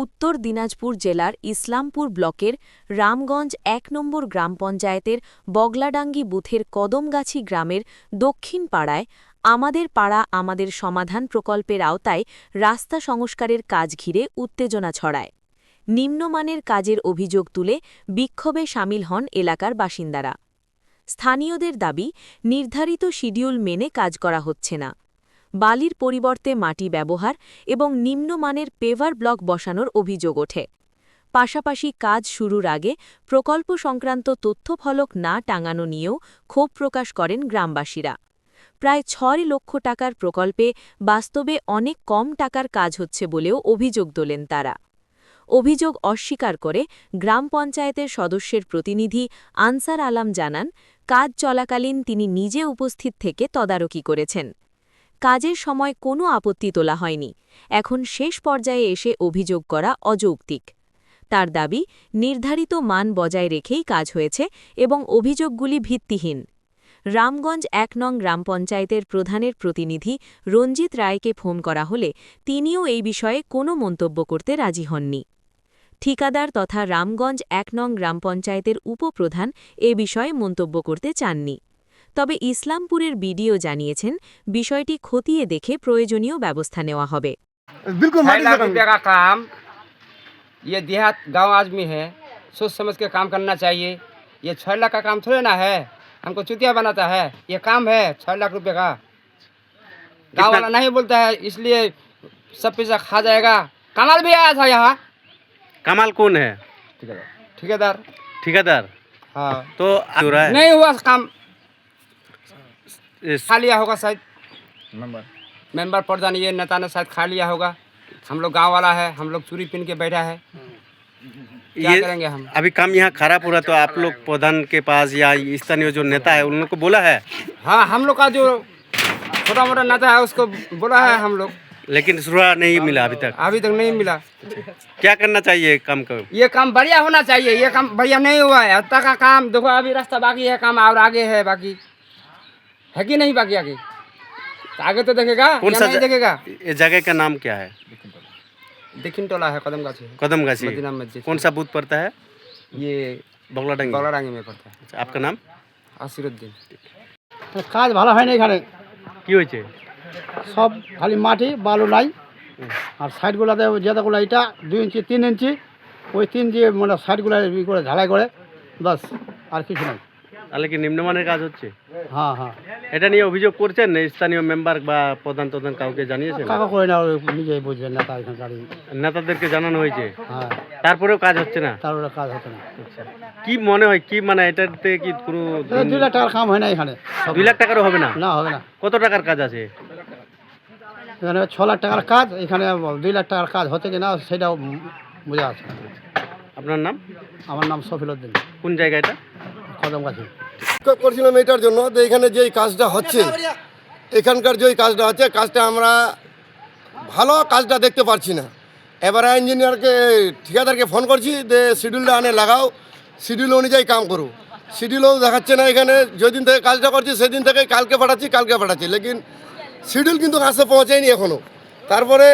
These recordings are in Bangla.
উত্তর দিনাজপুর জেলার ইসলামপুর ব্লকের রামগঞ্জ ১ নম্বর গ্রাম পঞ্চায়েতের বগলাডাঙ্গি বুথের কদমগাছি গ্রামের দক্ষিণ পাড়ায় আমাদের পাড়া আমাদের সমাধান প্রকল্পের আওতায় রাস্তা সংস্কারের কাজ ঘিরে উত্তেজনা ছড়ায়। নিম্নমানের কাজের অভিযোগ তুলে বিক্ষোভে সামিল হন এলাকার বাসিন্দারা। স্থানীয়দের দাবি, নির্ধারিত শিডিউল মেনে কাজ করা হচ্ছে না। বালির পরিবর্তে মাটি ব্যবহার এবং নিম্নমানের পেভার ব্লক বসানোর অভিযোগ ওঠে। পাশাপাশি কাজ শুরুর আগে প্রকল্প সংক্রান্ত তথ্যফলক না টাঙানো নিয়েও ক্ষোভ প্রকাশ করেন গ্রামবাসীরা। প্রায় ৬ লক্ষ টাকার প্রকল্পে বাস্তবে অনেক কম টাকার কাজ হচ্ছে বলেও অভিযোগ তোলেন তারা। অভিযোগ অস্বীকার করে গ্রাম পঞ্চায়েতের সদস্যের প্রতিনিধি আনসার আলম জানান, কাজ চলাকালীন তিনি নিজে উপস্থিত থেকে তদারকি করেছেন। কাজের সময় কোনো আপত্তি তোলা হয়নি। এখন শেষ পর্যায়ে এসে অভিযোগ করা অযৌক্তিক। তার দাবি, নির্ধারিত মান বজায় রেখেই কাজ হয়েছে এবং অভিযোগগুলি ভিত্তিহীন। রামগঞ্জ ১ নং গ্রাম পঞ্চায়েতের প্রধানের প্রতিনিধি রঞ্জিত রায়কে ফোন করা হলে তিনিও এই বিষয়ে কোনো মন্তব্য করতে রাজি হননি। ঠিকাদার তথা রামগঞ্জ ১ নং গ্রাম পঞ্চায়েতের উপপ্রধান এ বিষয়ে মন্তব্য করতে চাননি। তবে ইসলামপুরের বিডিও জানিয়েছেন, বিষয়টি খতিয়ে দেখে প্রয়োজনীয় ব্যবস্থা নেওয়া হবে। बिल्कुल 6 लाख रुपये का काम, ये देहात गांव आदमी है, सोच समझ के काम करना चाहिए। ये 6 लाख का काम थोड़े ना है, हमको चुतिया बनाता है। ये काम है 6 लाख रुपये का, गांव वाला नहीं बोलता है, इसलिए सब पैसा खा जाएगा। कमाल भी आया था यहाँ। कमाल कौन है? ठेकेदार। ठेकेदार। हाँ, तो हो रहा है नहीं हुआ काम, इस- खा लिया होगा शायद मेंबर प्रधान, ये नेता ने शायद खा लिया होगा। हम लोग गांव वाला है, हम लोग चूड़ी पहन के बैठा है, क्या करेंगे हम? अभी काम यहाँ खराब हो रहा, तो आप लोग प्रधान के पास या स्थानीय जो नेता है उन लोग को बोला है, हाँ, हम लोग का जो छोटा मोटा नेता है उसको बोला है हम लोग, लेकिन शुरुआत नहीं मिला अभी तक। नहीं मिला। क्या करना चाहिए काम को? ये काम बढ़िया होना चाहिए, ये काम बढ़िया नहीं हुआ है। अब तक का काम देखो, अभी रास्ता बाकी है, काम और आगे है, बाकी है कि नहीं बाकी आगे? तो आगे तो देखेगा कौन या सा नहीं देखेगा? ये जगह का नाम क्या है? दक्षिण टोला है, कदमगाछी है, कदमगाछी। मदीना मस्जिद। कौन सा बूथ पड़ता है? ये बगलाडंगी। बगलाडांगी में पड़ता है। अच्छा, आपका नाम? आसिरुद्दीन। কাজ ভালো হয় না এখানে, কি হয়েছে? সব খালি মাটি বালু নাই। আর সাইডগুলোতে যেটাগুলো এটা 2 ইঞ্চি 3 ইঞ্চি, ওই 3 দিয়ে মানে সাইডগুলো ই করে ঢালাই করে, বাস, আর কিছু নাই। তাহলে কি নিম্নমানের কাজ হচ্ছে? হ্যাঁ হ্যাঁ, এটা নিয়ে অভিযোগ করছেন স্থানীয় মেম্বার বা প্রধান কাউকে জানিয়েছেন? কাকা করে না, ওই নিজেই বুঝবেন না, তার এখানকার নেতাদেরকে জানানো হয়েছে, হ্যাঁ, তারপরেও কাজ হচ্ছে না? তারপরে কাজ হচ্ছে না। কি মনে হয়, কি মানে এটাতে কি কোনো 2 লাখ টাকার কাম হয় না এখানে। 2 লাখ টাকারও হবে না? না, হবে না। কত টাকার কাজ আছে? এখানে 6 লাখ টাকার কাজ, এখানে 2 লাখ টাকার কাজ হচ্ছে কি না সেটাও বোঝা আছে। আপনার নাম? আমার নাম সফিলউদ্দিন, কোন জায়গা এটা? কদমগাছি। করছিলাম এটার জন্য যে এখানে যে কাজটা হচ্ছে, এখানকার যে কাজটা হচ্ছে, কাজটা আমরা ভালো কাজটা দেখতে পাচ্ছি না। এবারে ইঞ্জিনিয়ারকে ঠিকাদারকে ফোন করছি যে শিডিউলটা আনে লাগাও, শিডিউল অনুযায়ী কাম করো। শিডিউলও দেখাচ্ছে না এখানে। যেদিন থেকে কাজটা করছি সেদিন থেকে কালকে পাঠাচ্ছি, লেকিন শিডিউল কিন্তু কাছে পৌঁছায়নি এখনও। তারপরে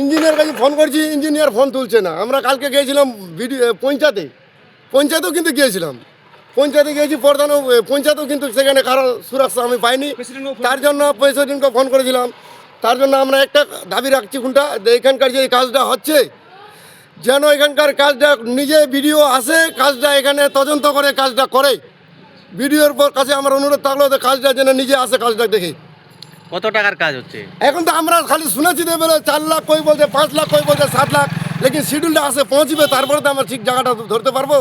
ইঞ্জিনিয়ার কাছে ফোন করছি, ইঞ্জিনিয়ার ফোন তুলছে না। আমরা কালকে গিয়েছিলাম পঞ্চায়েতেও কিন্তু গিয়েছিলাম, পঞ্চায়েতে গিয়েছি, পঞ্চায়েতেও কিন্তু সেখানে কারো সুরক্ষা আমি পাইনি। তার জন্য প্রেসিডেন্টকে ফোন করেছিলাম। তার জন্য আমরা একটা দাবি রাখছি কোনটা, যে এখানকার যে কাজটা হচ্ছে যেন এখানকার কাজটা নিজে ভিডিও আসে, কাজটা এখানে তদন্ত করে কাজটা করে। ভিডিওর কাছে আমার অনুরোধ থাকলো যে কাজটা যেন নিজে আসে, কাজটা দেখে। কত টাকার কাজ হচ্ছে? এখন তো আমরা খালি শুনেছি যে বলে 4 লাখ কই বলছে, 5 লাখ কই বলছে, 7 লাখ, লেকিন শিডিউলটা আসে পৌঁছবে, তারপরে তো আমরা ঠিক জায়গাটা ধরতে পারবো।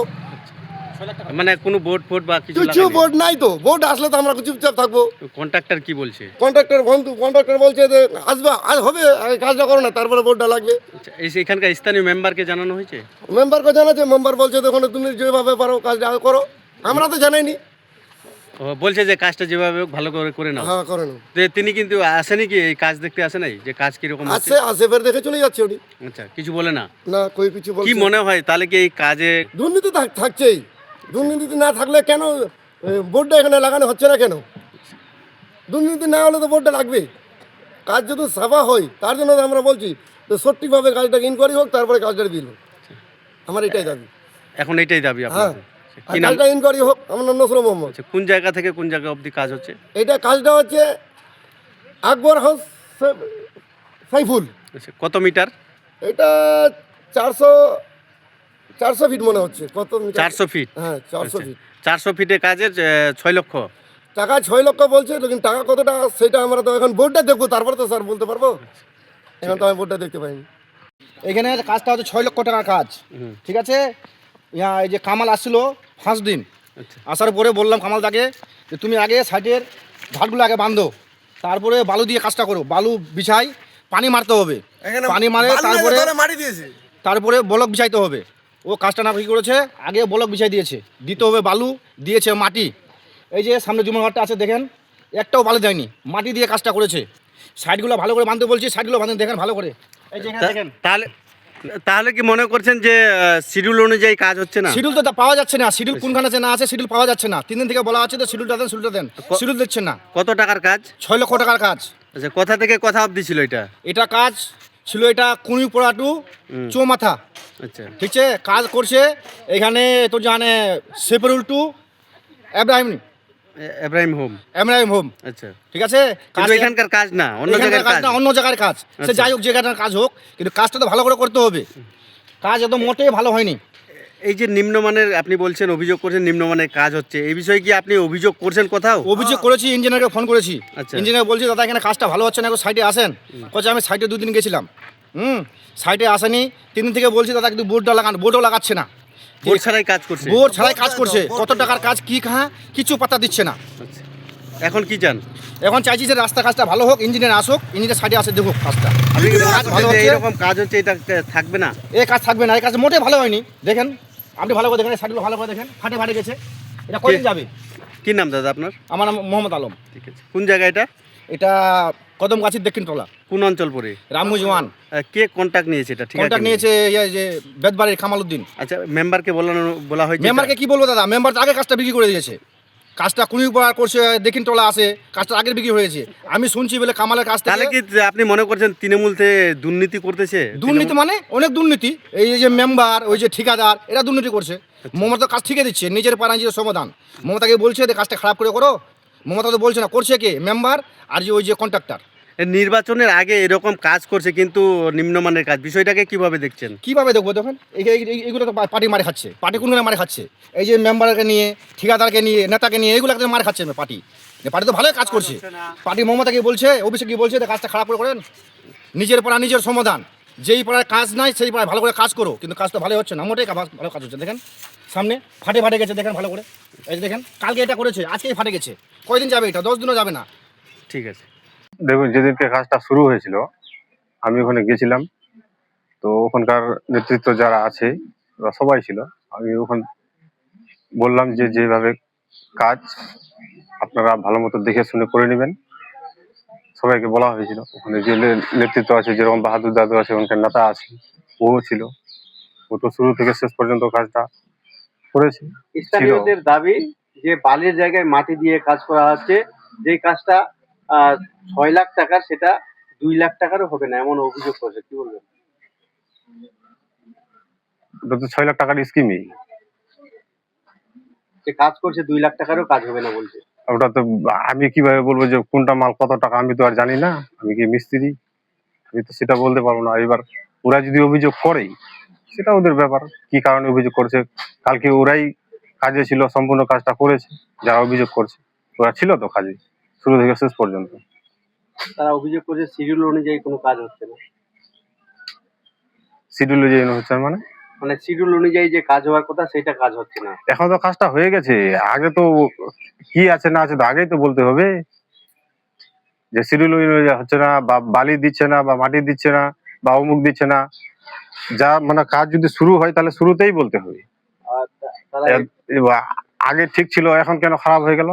মানে কোনো বোর্ড বা কিছু কিছু বোর্ড নাই তো, বোর্ড আসলে তো আমরা চুপচাপ থাকবো। কন্ট্রাক্টর কি বলছে? কন্ট্রাক্টর বলছে যে আসবে, আজ হবে, কাজটা করো না, তারপরে বোর্ডটা লাগবে। আচ্ছা, এখানকার স্থানীয় মেম্বারকে জানানো হয়েছে? মেম্বারকে জানাচ্ছে, মেম্বার বলছে তখন তুমি যেভাবে পারো কাজটা করো, আমরা তো জানাইনি। ও বলছে যে কাজটা যেভাবে হোক ভালো করে নাও। হ্যাঁ, করে নাও। তো তিনি কিন্তু আসেনি কি এই কাজ দেখতে আসে নাই, যে কাজ কিরকম হচ্ছে? আসে ফের দেখে চলে যাচ্ছে উনি। আচ্ছা, কিছু বলে না? না, কই কিছু কি বলছে। মনে হয় তাহলে কি এই কাজে দুর্নীতি থাকছেই। দুর্নীতি না থাকলে কেন বোর্ডটা এখানে লাগানো হচ্ছে না কেন? দুর্নীতি না হলে তো বোর্ডটা লাগবে। কাজ যদি সাফা হয়, তার জন্য তো আমরা বলছি তো সঠিকভাবে কাজটাকে ইনকোয়ারি হোক, তারপরে কাজটা দিল। আমার এটাই দাবি। এখন এইটাই দাবি হ্যাঁ, আপনার? আর কি নাম? কাজটা ইনকোয়ারি হোক। আমার নাম নসরুল মোহাম্মদ। আচ্ছা, কোন জায়গা থেকে কোন জায়গা অবধি কাজ হচ্ছে? এটা কাজটা হচ্ছে আকবর হাউস সাইফুল। আচ্ছা, কত মিটার? এটা 400 ফিট মনে হচ্ছে। কত মিটার? 400 ফিট। হ্যাঁ, 400 আচ্ছা, ফিট। 400 ফিটে কাজের 6 লক্ষ। টাকা 6 লক্ষ বলছে, কিন্তু টাকা কতটা সেটা আমরা তো এখন বোর্ডটা দেখবো, তারপরে তো স্যার বলতে পারবো। এখন তো আমি বোর্ডটা দেখতে পাইনি। এখানে কাজটা হচ্ছে 6 লক্ষ টাকার কাজ, ঠিক আছে। এই যে কামাল আসছিল ফার্স্ট দিন, আচ্ছা, আসার পরে বললাম কামালদাকে যে তুমি আগে সাইডের ঘাটগুলো আগে বাঁধো, তারপরে বালু দিয়ে কাজটা করো। বালু বিছাই, পানি মারতে হবে, পানি মারে তারপরে ব্লক বিছাইতে হবে। ও কাজটা না কি করেছে, আগে ব্লক বিছাই দিয়েছে, দিতে হবে বালু, দিয়েছে মাটি। এই যে সামনে জুমা ঘরটা আছে দেখেন, একটাও বালু দেয়নি, মাটি দিয়ে কাজটা করেছে। সাইডগুলো ভালো করে বাঁধতে বলছি, সাইডগুলো বাঁধেন দেখেন ভালো করে। এই যে এখানে দেখেন, তাহলে তাহলে কি মনে করছেন যে শিডিউল অনুযায়ী কাজ হচ্ছে না? শিডিউল তো পাওয়া যাচ্ছে না। শিডিউল কোনখানে আছে না আছে শিডিউল পাওয়া যাচ্ছে না। 3 দিন থেকে বলা আছে তো শিডিউলটা দেন, শিডিউলটা দেন, শিডিউল দিচ্ছেন না। কত টাকার কাজ? 6 লক্ষ টাকার কাজ। আচ্ছা, কোথা থেকে কথা অবধি ছিল এটা? এটা কাজ ছিল এটা কুনিপড়া টু চৌমাথা, আচ্ছা, ঠিক আছে। কাজ করছে এখানে তো জানে সেপারুল টু এব্রাহিম এব্রাহিম হোম। এব্রাহিম হোম, আচ্ছা, ঠিক আছে। কিন্তু এখানকার কাজ না, অন্য এখানকার জায়গার কাজ কাজ। না, অন্য জায়গার কাজ। সে আচ্ছা। যাই হোক, জায়গাটার কাজ হোক, কিন্তু কাজটা তো ভালো করে করতে হবে। কাজ একদম মোটেই ভালো হয়নি। এই যে নিম্নমানের আপনি বলছেন, অভিযোগ করছেন নিম্নমানের কাজ হচ্ছে, এই বিষয়ে কি আপনি অভিযোগ করছেন কোথাও? অভিযোগ করেছি, ইঞ্জিনিয়ারকে ফোন করেছি। আচ্ছা। ইঞ্জিনিয়ার বলছে দাদা এখানে কাজটা ভালো হচ্ছে না, একটু সাইডে আসেন। বলছে আমি সাইডে 2 দিন গেছিলাম, সাইডে আসেনি। 3 দিন থেকে বলছি দাদা কিন্তু বোর্ডটা লাগান, বোর্ডও লাগাচ্ছে না। বোর্ড ছাড়াই কাজ করছে। বোর্ড ছাড়াই কাজ করছে। কত টাকার কাজ কি কিছু পাতা দিচ্ছে না। আচ্ছা, এখন কি চান? এখন চাইছি যে রাস্তা কাজটা ভালো হোক, ইঞ্জিনিয়ার আসুক, ইঞ্জিনিয়ার সাইডে আসে দেখুক কাজটা। আপনি কি মনে কাজ করছেন ভালো যে হচ্ছে, এরকম কাজ হচ্ছে, এটা থাকবে না? এই কাজ থাকবে না। এই কাজ মোটেই ভালো হয়নি। দেখেন আপনি ভালো করে দেখেন, এই সাইডগুলো ভালো করে দেখেন, ফাটে ফাটে গেছে। এটা কদিন যাবে? কি নাম দাদা আপনার? আমার নাম মোহাম্মদ আলম। ঠিক আছে, কোন জায়গা এটা? এটা কদমগাছির দক্ষিণ টলা, কোন অঞ্চল পড়ে? রামগঞ্জ 1। কে কন্ট্যাক্ট নিয়েছে এটা? ঠিক আছে, কন্ট্যাক্ট নিয়েছে যে বেদবাড়ির কামালউদ্দিন। আচ্ছা, মেম্বারকে বলা হয়েছে? মেম্বারকে কি বলবো দাদা, মেম্বার তো আগে কাজটা বিক্রি করে দিয়েছে। কাজটা কুড়িপাড়া করছে, দক্ষিণ টলা আছে, কাজটা আগের বিক্রি হয়েছে। আমি শুনছি বলে কামালের কাছ তাহলে থেকে। কি আপনি মনে করছেন তৃণমূল থেকে দুর্নীতি করতেছে? দুর্নীতি মানে অনেক দুর্নীতি। এই যে মেম্বার, ওই যে ঠিকাদার, এরা দুর্নীতি করছে। মমতা কাজ ঠিকই দিচ্ছে, নিজের পাড়া নিজের সমাধান। মমতাকে বলছে যে কাজটা খারাপ করে করো, মমতা তো বলছে না, করছে কে? মেম্বার আর যে ওই যে কন্ট্রাক্টর। নির্বাচনের আগে এরকম কাজ করছে, কিন্তু নিম্নমানের কাজ, বিষয়টাকে কিভাবে দেখছেন? কীভাবে দেখবো দেখেন, এইগুলো তো পার্টি মারে খাচ্ছে। পার্টি কোন মারে খাচ্ছে? এই যে মেম্বারকে নিয়ে, ঠিকাদারকে নিয়ে, নেতাকে নিয়ে, এইগুলো মারে খাচ্ছে পার্টি। পার্টি তো ভালোই কাজ করছে। পার্টি মমতাকে বলছে, অভিষেক কি বলছে, কাজটা খারাপ করে করেন, নিজের পাড়া নিজের সমাধান। যেই পাড়ায় কাজ নাই সেই পাড়ায় ভালো করে কাজ করো, কিন্তু কাজ তো ভালো হচ্ছে না, মোটেই ভালো কাজ হচ্ছে। দেখেন সামনে ফাটে ফাটে গেছে, দেখেন ভালো করে। এই যে দেখেন, কালকে এটা করেছে, আজকেই ফাটে গেছে। কয়দিন যাবে এটা? 10 দিনও যাবে না। ঠিক আছে। দেখুন, যেদিনকে কাজটা শুরু হয়েছিল আমি ওখানে গেছিলাম। তো ওখানকার নেতৃত্ব যারা আছে ওরা সবাই ছিল। আমি ওখানে বললাম যে যেভাবে কাজ আপনারা ভালো মতো দেখে শুনে করে নেবেন, সবাইকে বলা হয়েছিল। ওখানে যে নেতৃত্ব আছে, যেরকম বাহাদুর দাদু আছে, ওখানকার নেতা আছে, ও ছিল। ও তো শুরু থেকে শেষ পর্যন্ত কাজটা করেছে। স্থানীয়দের দাবি যে বালির জায়গায় মাটি দিয়ে কাজ করা হচ্ছে, যে কাজটা 6 লাখ টাকার, সেটা 2 লাখ টাকারও হবে না, এমন অভিযোগ করছে। কি বলবেন? ওটা তো 6 লাখ টাকার স্কিমই। যে কাজ করছে 2 লাখ টাকারও কাজ হবে না বলছে। ওটা তো আমি কিভাবে বলবো যে কোনটা মাল কত টাকা? আমি তো আর জানি না, আমি কি মিস্ত্রি? আমি তো সেটা বলতে পারবো না। এবার ওরা যদি অভিযোগ করে, সেটা ওদের ব্যাপার, কি কারণে অভিযোগ করছে। কালকে ওরাই কাজে ছিল, সম্পূর্ণ কাজটা করেছে। যারা অভিযোগ করছে ওরা ছিল তো কাজে শুরু থেকে শেষ পর্যন্ত। তারা অভিযোগ করছে শিডিউল অনুযায়ী কোনো কাজ হচ্ছে না। শিডিউল যে হচ্ছে মানে শিডিউল অনুযায়ী যে কাজ হওয়ার কথা, সেটা কাজ হচ্ছে না। এখন তো কাজটা হয়ে গেছে। আগে তো কি আছে না আছে তো আগেই তো বলতে হবে যে শিডিউল হচ্ছে না, বা বালি দিচ্ছে না, বা মাটি দিচ্ছে না, বা অমুক দিচ্ছে না। যা কাজ যদি শুরু হয় তাহলে শুরুতেই বলতে হবে। আর তারা আগে ঠিক ছিল, এখন কেন খারাপ হয়ে গেল?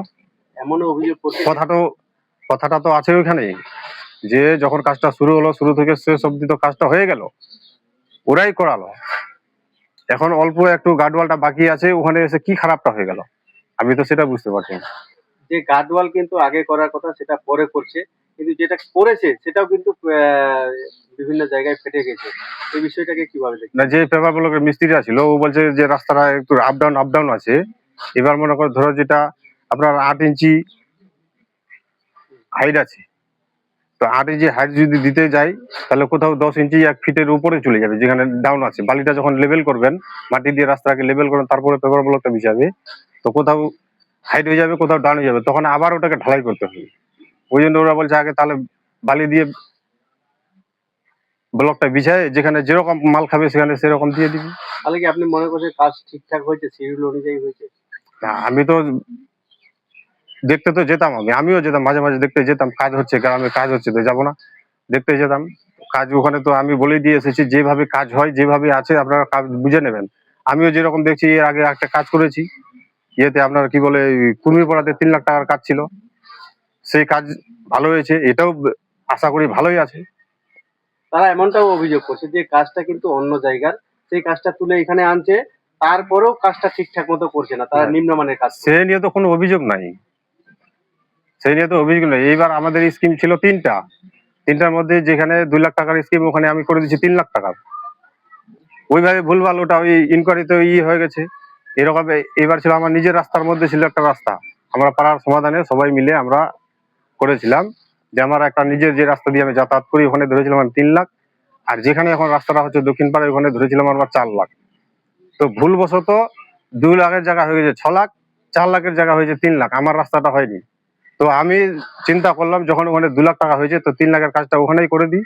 এমনও অভিযোগ করছে। কথাটা তো আছে ওইখানে, যে যখন কাজটা শুরু হলো, শুরু থেকে শেষ অবধি তো কাজটা হয়ে গেল, ওরাই করালো। এখন অল্প একটু গার্ডওয়ালটা বাকি আছে, ওখানে এসে কি খারাপটা হয়ে গেল? আমি তো সেটা বুঝতে পারছি না। যে গার্ডওয়াল কিন্তু আগে করার কথা, সেটা পরে করছে। কিন্তু যেটা করেছে সেটাও কিন্তু বিভিন্ন জায়গায় ফেটে গেছে। এই বিষয়টাকে কিভাবে দেখছেন? না, যে পেপার ব্লকের মিস্ত্রিটা ছিল ও বলছে যে রাস্তাটা একটু আপ ডাউন আছে। এবার মনে করো ধরো যেটা আপনার 8 ইঞ্চি হাইট আছে, তো 8 ইঞ্চি হাইট যদি দিতে যাই তাহলে কোথাও 10 ইঞ্চি 1 ফিটের উপরে চলে যাবে যেখানে ডাউন আছে। বালিটা যখন লেভেল করবেন, মাটি দিয়ে রাস্তাকে লেভেল করবেন, তারপরে পেপার ব্লকটা বিছাবে, তো কোথাও হাইট হয়ে যাবে, কোথাও ডাউন হয়ে যাবে, তখন আবার ওটাকে ঢালাই করতে হবে। ওই জন্য ওরা বলছে আগে তাহলে বালি দিয়ে ব্লকটা বিছায়, যেখানে যেরকম মাল খাবে সেখানে সেরকম দিয়ে দিবি। তাহলে কি আপনি মনে করছেন কাজ ঠিকঠাক হয়েছে, শিডিউল অনুযায়ী হয়েছে? না, আমি তো দেখতে তো যেতাম, আমিও যেতাম, মাঝে মাঝে দেখতে যেতাম, কাজ হচ্ছে গ্রামে, কাজ হচ্ছে তো যাবো না, দেখতে যেতাম। কাজ ওখানে তো আমি বলে দিয়ে এসেছি যেভাবে কাজ হয়, যেভাবে আছে আপনারা কাজ বুঝে নেবেন। আমিও যেরকম দেখছি, এর আগে একটা কাজ করেছি ইয়েতে, আপনার কি বলে কুর্মিপাড়াতে 3 লাখ টাকার কাজ ছিল, সেই কাজ ভালো হয়েছে, এটাও আশা করি ভালোই আছে। তারা এমনটাও অভিযোগ করছে যে কাজটা কিন্তু অন্য জায়গার, সেই কাজটা তুলে এখানে আনছে, তারপরেও কাজটা ঠিকঠাক মতো করছে না, তারা হ্যাঁ। নিম্নমানের কাজ করছে। সে নিয়ে তো কোনো অভিযোগ নাই, সেই নিয়ে তো অভিযোগ নেই। এইবার আমাদের স্কিম ছিল 3টার মধ্যে যেখানে 2 লাখ টাকার স্কিম, ওখানে আমি করে দিচ্ছি 3 লাখ টাকার। ওইভাবে ভুলভাল ওটা ওই ইনকোয়ারিতে হয়ে গেছে এরকম। এবার ছিল আমার নিজের রাস্তার মধ্যে ছিল একটা রাস্তা, আমরা পাড়ার সমাধানে সবাই মিলে আমরা করেছিলাম যে আমার একটা নিজের যে রাস্তা দিয়ে আমি যাতায়াত করি ওখানে ধরেছিলাম আমি 3 লাখ, আর যেখানে এখন রাস্তাটা হচ্ছে দক্ষিণ পাড়ায় ওখানে ধরেছিলাম আমরা 4 লাখ। তো ভুলবশত 2 লাখের জায়গা হয়ে গেছে 6 লাখ, 4 লাখের জায়গা হয়েছে 3 লাখ, আমার রাস্তাটা হয়নি। তো আমি চিন্তা করলাম যখন ওখানে 2 লাখ টাকা হয়েছে তো 3 লাখের কাজটা ওখানেই করে দিই।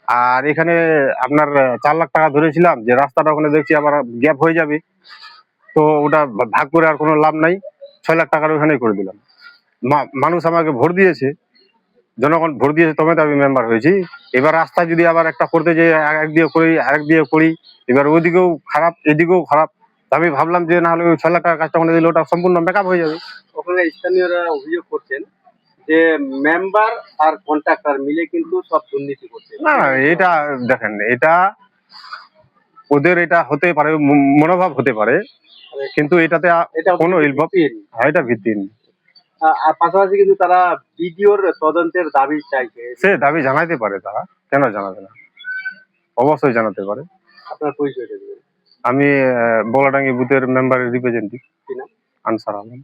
আর এখানে আপনার 4 লাখ টাকা ধরেছিলাম, যে রাস্তাটা ওখানে দেখছি আবার গ্যাপ হয়ে যাবে, তো ওটা ভাগ করে আর কোনো লাভ নাই, 6 লাখ টাকার ওখানেই করে দিলাম। মানুষ আমাকে ভোট দিয়েছে, জনগণ ভোট দিয়েছে, তবে তো আমি মেম্বার হয়েছি। এবার রাস্তা যদি আবার একটা করতে যাই, এক দিয়ে করি আরেক দিয়ে করি, এবার ওইদিকেও খারাপ এদিকেও খারাপ। তা আমি ভাবলাম যে না হলে ওই 6 লাখ টাকার কাজটা ওখানে দিলে ওটা সম্পূর্ণ মেকআপ হয়ে যাবে। ওখানে স্থানীয়রা অভিযোগ করছেন যে মেম্বার আর কন্ট্রাক্টর মিলে কিন্তু সব দুর্নীতি করছে। না না, এটা দেখেন, এটা ওদের এটা হতে পারে, মনোভাব হতে পারে, কিন্তু এটাতে এটা কোনো ইনভলভ, ভিত্তিহীন। হ্যাঁ এটা ভিত্তিহীন। আর পাশাপাশি কিন্তু তারা বিডিওর তদন্তের দাবি চাইছে। সে দাবি জানাইতে পারে, তারা কেন জানাবে না, অবশ্যই জানাতে পারে। আপনার পরিচয়টা দেবেন? আমি বলাডাঙ্গি বুথের মেম্বারের রিপ্রেজেন্টেটিভ কি নাম? আনসার আলম।